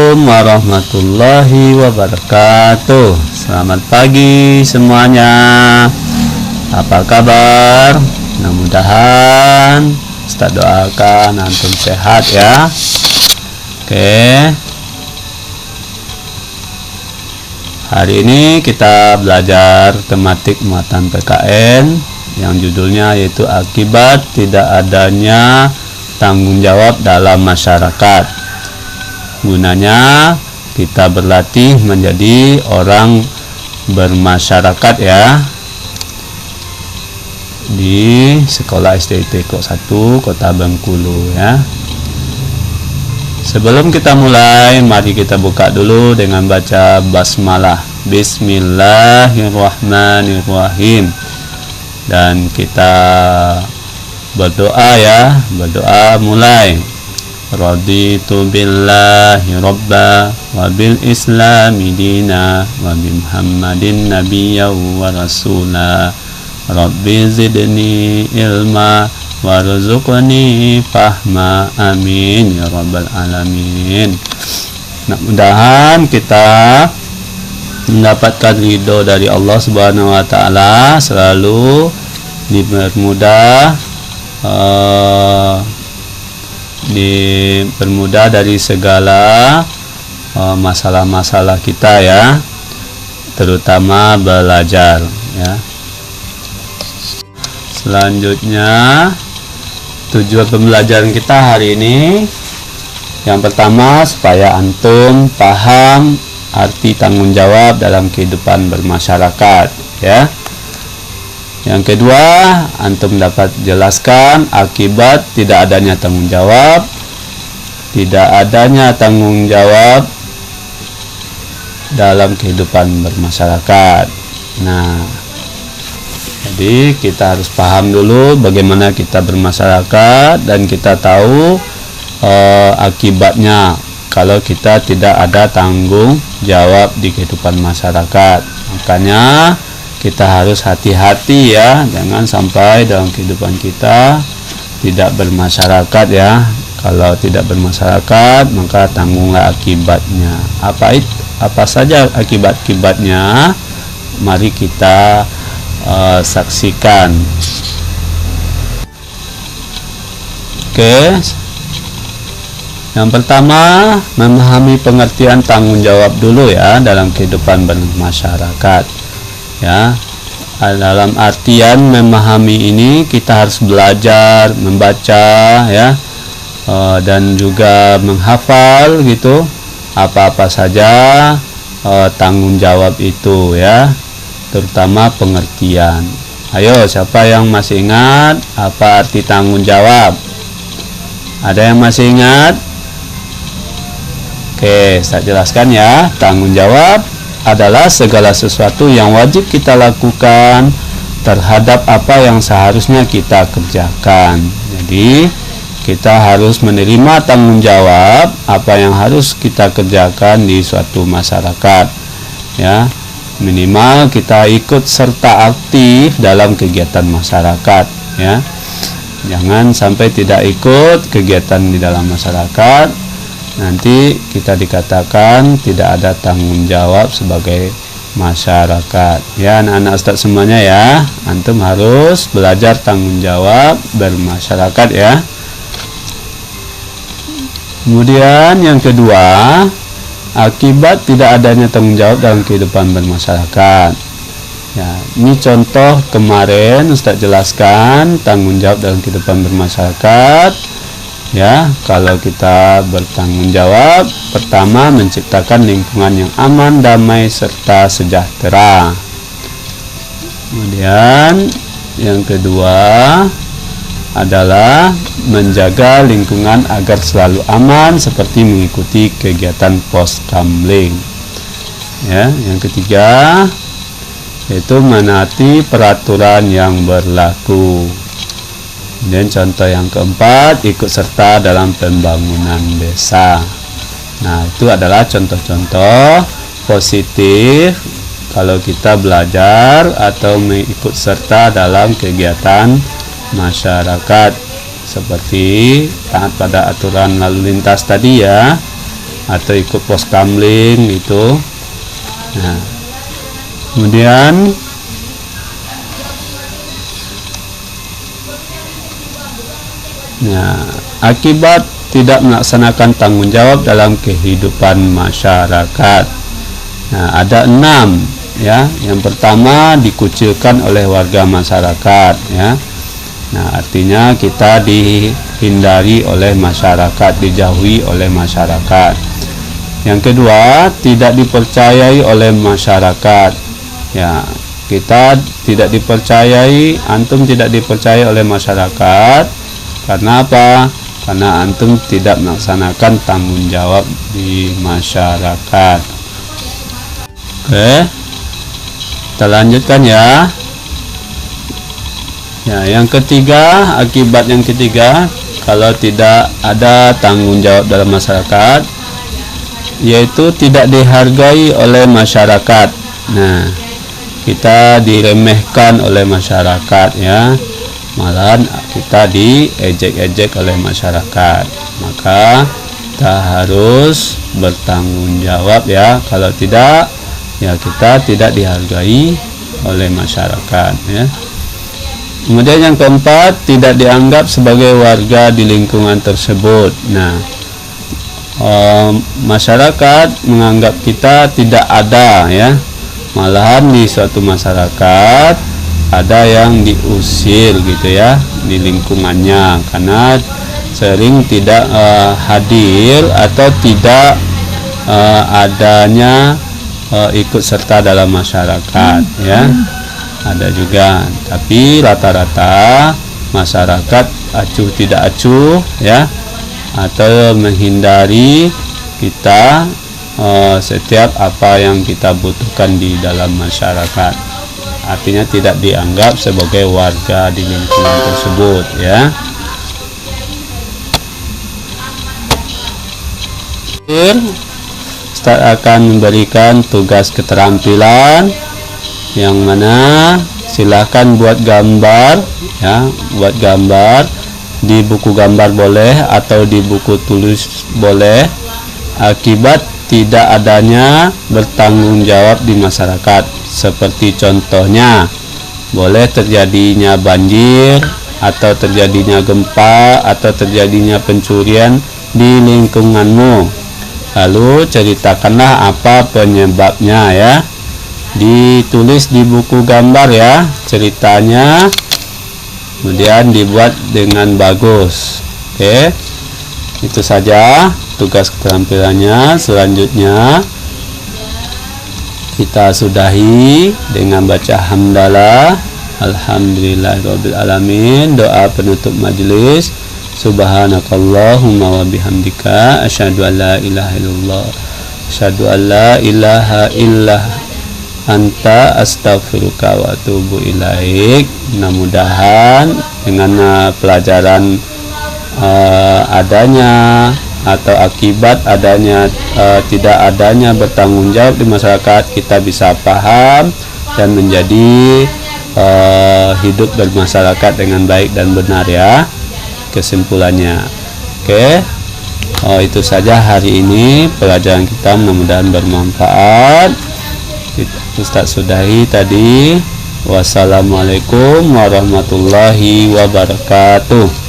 Assalamualaikum warahmatullahi wabarakatuh. Selamat pagi semuanya. Apa kabar? Mudah-mudahan Ustaz doakan antum sehat ya. Oke. Hari ini kita belajar tematik muatan PKN yang judulnya yaitu akibat tidak adanya tanggung jawab dalam masyarakat. Gunanya kita berlatih menjadi orang bermasyarakat ya, di sekolah SDIT Kok 1 Kota Bengkulu ya. Sebelum kita mulai, mari kita buka dulu dengan baca basmalah. Bismillahirrahmanirrahim. Dan kita berdoa ya, berdoa mulai. Raditu billahi robba wa bil islami dina wa bi muhammadin nabiyya wa rasula. Rabbi zidni ilma warzuqni fahma, amin ya rabbal alamin. Mudah-mudahan kita mendapatkan ridho dari Allah Subhanahu wa taala, selalu dipermudah dari segala masalah-masalah kita ya, terutama belajar ya. Selanjutnya tujuan pembelajaran kita hari ini, yang pertama supaya antum paham arti tanggung jawab dalam kehidupan bermasyarakat ya. Yang kedua, antum dapat jelaskan akibat tidak adanya tanggung jawab. Tidak adanya tanggung jawab dalam kehidupan bermasyarakat. Nah, jadi kita harus paham dulu bagaimana kita bermasyarakat, dan kita tahu akibatnya kalau kita tidak ada tanggung jawab di kehidupan masyarakat. Makanya kita harus hati-hati ya, jangan sampai dalam kehidupan kita tidak bermasyarakat ya. Kalau tidak bermasyarakat, maka tanggunglah akibatnya. Apa saja akibat-akibatnya? Mari kita saksikan. Oke. Yang pertama, memahami pengertian tanggung jawab dulu ya dalam kehidupan bermasyarakat. Ya, dalam artian memahami ini kita harus belajar membaca ya, dan juga menghafal gitu apa-apa saja tanggung jawab itu ya, terutama pengertian. Ayo, siapa yang masih ingat apa arti tanggung jawab? Ada yang masih ingat? Oke, saya jelaskan ya. Tanggung jawab adalah segala sesuatu yang wajib kita lakukan terhadap apa yang seharusnya kita kerjakan. Jadi kita harus menerima tanggung jawab apa yang harus kita kerjakan di suatu masyarakat ya. Minimal kita ikut serta aktif dalam kegiatan masyarakat ya. Jangan sampai tidak ikut kegiatan di dalam masyarakat, nanti kita dikatakan tidak ada tanggung jawab sebagai masyarakat ya. Anak-anak Ustaz semuanya ya, antum harus belajar tanggung jawab bermasyarakat ya. Kemudian yang kedua, akibat tidak adanya tanggung jawab dalam kehidupan bermasyarakat ya. Ini contoh kemarin Ustaz jelaskan tanggung jawab dalam kehidupan bermasyarakat ya. Kalau kita bertanggung jawab, pertama menciptakan lingkungan yang aman, damai, serta sejahtera. Kemudian yang kedua adalah menjaga lingkungan agar selalu aman, seperti mengikuti kegiatan poskamling ya. Yang ketiga yaitu menaati peraturan yang berlaku. Dan contoh yang keempat, ikut serta dalam pembangunan desa. Nah, itu adalah contoh-contoh positif kalau kita belajar atau mengikut serta dalam kegiatan masyarakat, seperti taat pada aturan lalu lintas tadi ya, atau ikut pos kamling itu. Nah, kemudian akibat tidak melaksanakan tanggung jawab dalam kehidupan masyarakat. Nah, ada 6 ya. Yang pertama, dikucilkan oleh warga masyarakat ya. Nah, artinya kita dihindari oleh masyarakat, dijauhi oleh masyarakat. Yang kedua, tidak dipercayai oleh masyarakat ya. Kita tidak dipercayai, antum tidak dipercayai oleh masyarakat. Karena apa? Karena antum tidak melaksanakan tanggung jawab di masyarakat. Oke, kita lanjutkan ya. Ya, yang ketiga, akibat yang ketiga, kalau tidak ada tanggung jawab dalam masyarakat, yaitu tidak dihargai oleh masyarakat. Nah, kita diremehkan oleh masyarakat ya. Malahan kita diejek-ejek oleh masyarakat. Maka kita harus bertanggung jawab ya. Kalau tidak, ya kita tidak dihargai oleh masyarakat ya. Kemudian yang keempat, tidak dianggap sebagai warga di lingkungan tersebut. Nah, masyarakat menganggap kita tidak ada ya. Malahan di suatu masyarakat ada yang diusir gitu ya di lingkungannya karena sering tidak hadir atau tidak adanya ikut serta dalam masyarakat ya. Ada juga, tapi rata-rata masyarakat acuh tidak acuh ya, atau menghindari kita setiap apa yang kita butuhkan di dalam masyarakat. Artinya tidak dianggap sebagai warga di lingkungan tersebut ya. Ustaz akan memberikan tugas keterampilan yang mana silahkan buat gambar ya, buat gambar di buku gambar boleh atau di buku tulis boleh akibat tidak adanya bertanggung jawab di masyarakat. Seperti contohnya, boleh terjadinya banjir atau terjadinya gempa atau terjadinya pencurian di lingkunganmu. Lalu ceritakanlah apa penyebabnya ya. Ditulis di buku gambar ya ceritanya, kemudian dibuat dengan bagus. Oke, itu saja tugas keterampilannya. Selanjutnya kita sudahi dengan baca hamdalah, alhamdulillahirabbil alamin, doa penutup majelis. Subhanakallahumma wa bihamdika asyhadu an la ilaha illallah, asyhadu an la ilaha illa anta astaghfiruka wa atubu ilaik. Mudah-mudahan dengan pelajaran adanya atau akibat adanya tidak adanya bertanggung jawab di masyarakat, kita bisa paham dan menjadi hidup bermasyarakat dengan baik dan benar ya kesimpulannya. Oke, itu saja hari ini pelajaran kita, mudah-mudahan bermanfaat. Ustaz sudahi tadi. Wassalamualaikum warahmatullahi wabarakatuh.